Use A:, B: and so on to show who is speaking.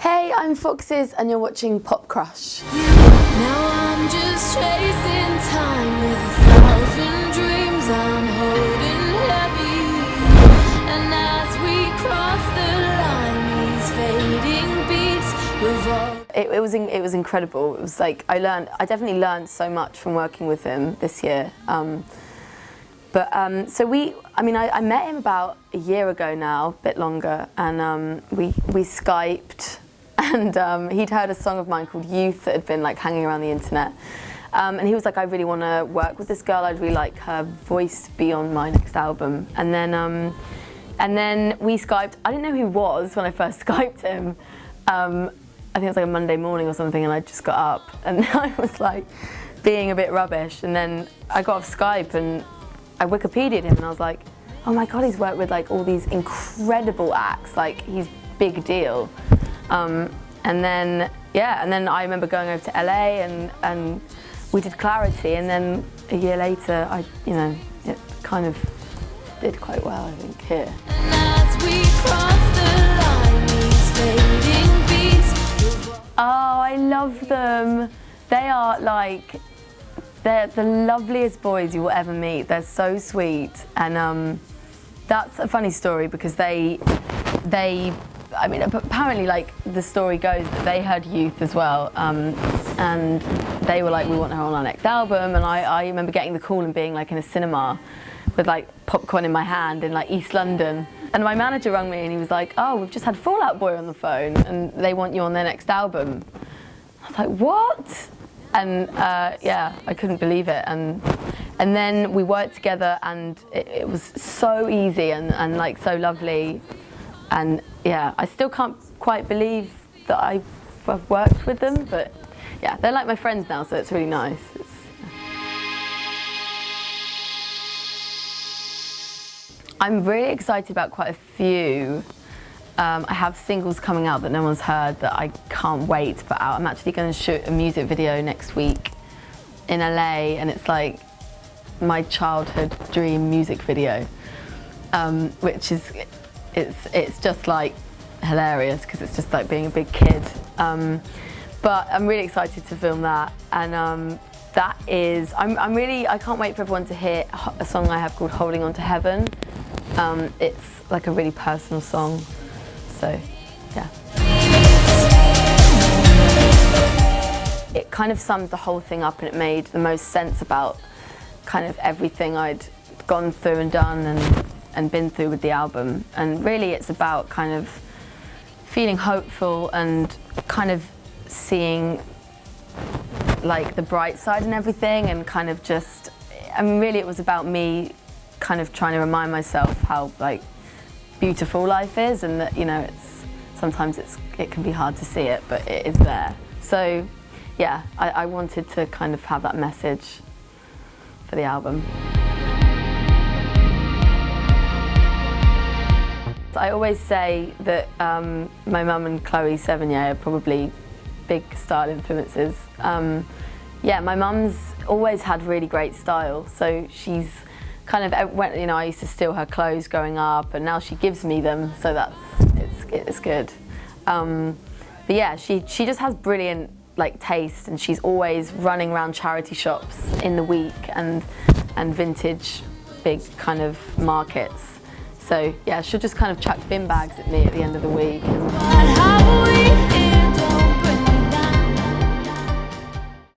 A: Hey, I'm Foxes and you're watching PopCrush.
B: Now I'm just chasing time with 1,000 dreams I'm holding heavy. And as we cross the line, these fading beats revolve.
A: It was incredible. It was like I definitely learned so much from working with him this year. I met him about a year ago now, a bit longer, and we Skyped, and he'd heard a song of mine called Youth that had been like hanging around the internet. And he was like, I really want to work with this girl, I'd really like her voice to be on my next album. And then we Skyped. I didn't know who he was when I first Skyped him. I think it was like a Monday morning or something, and I just got up and I was like being a bit rubbish. And then I got off Skype and I Wikipedia'd him and I was like, oh my God, he's worked with like all these incredible acts, like he's big deal. And then I remember going over to LA and we did Clarity, and then a year later, it kind of did quite well, I think, here.
B: And as we cross the line, these fading beats revolve.
A: Oh, I love them. They are like, they're the loveliest boys you will ever meet. They're so sweet, and that's a funny story because apparently, like, the story goes that they heard Youth as well, and they were like, we want her on our next album. And I remember getting the call and being like in a cinema with like popcorn in my hand in like East London, and my manager rang me and he was like, oh, we've just had Fall Out Boy on the phone and they want you on their next album. I was like, what? And I couldn't believe it. And then we worked together, and it was so easy and like so lovely. And yeah, I still can't quite believe that I've worked with them, but yeah, they're like my friends now, so it's really nice. I'm really excited about quite a few. I have singles coming out that no one's heard that I can't wait to put out. I'm actually going to shoot a music video next week in LA, and it's like my childhood dream music video, which is, it's just like hilarious because it's just like being a big kid. But I'm really excited to film that, and I can't wait for everyone to hear a song I have called Holding On To Heaven. It's like a really personal song, so yeah. It kind of summed the whole thing up, and it made the most sense about kind of everything I'd gone through and done and been through with the album. And really it's about kind of feeling hopeful and kind of seeing like the bright side and everything, and kind of just, really it was about me kind of trying to remind myself how like beautiful life is, and that, sometimes it can be hard to see it, but it is there. So yeah, I wanted to kind of have that message for the album. I always say that my mum and Chloe Sevigny are probably big style influences. Yeah, my mum's always had really great style, so she's kind of, I used to steal her clothes growing up, and now she gives me them, so it's good. But yeah, she just has brilliant like taste, and she's always running around charity shops in the week and vintage big kind of markets. So yeah, she'll just kind of chuck bin bags at me at the end of the week.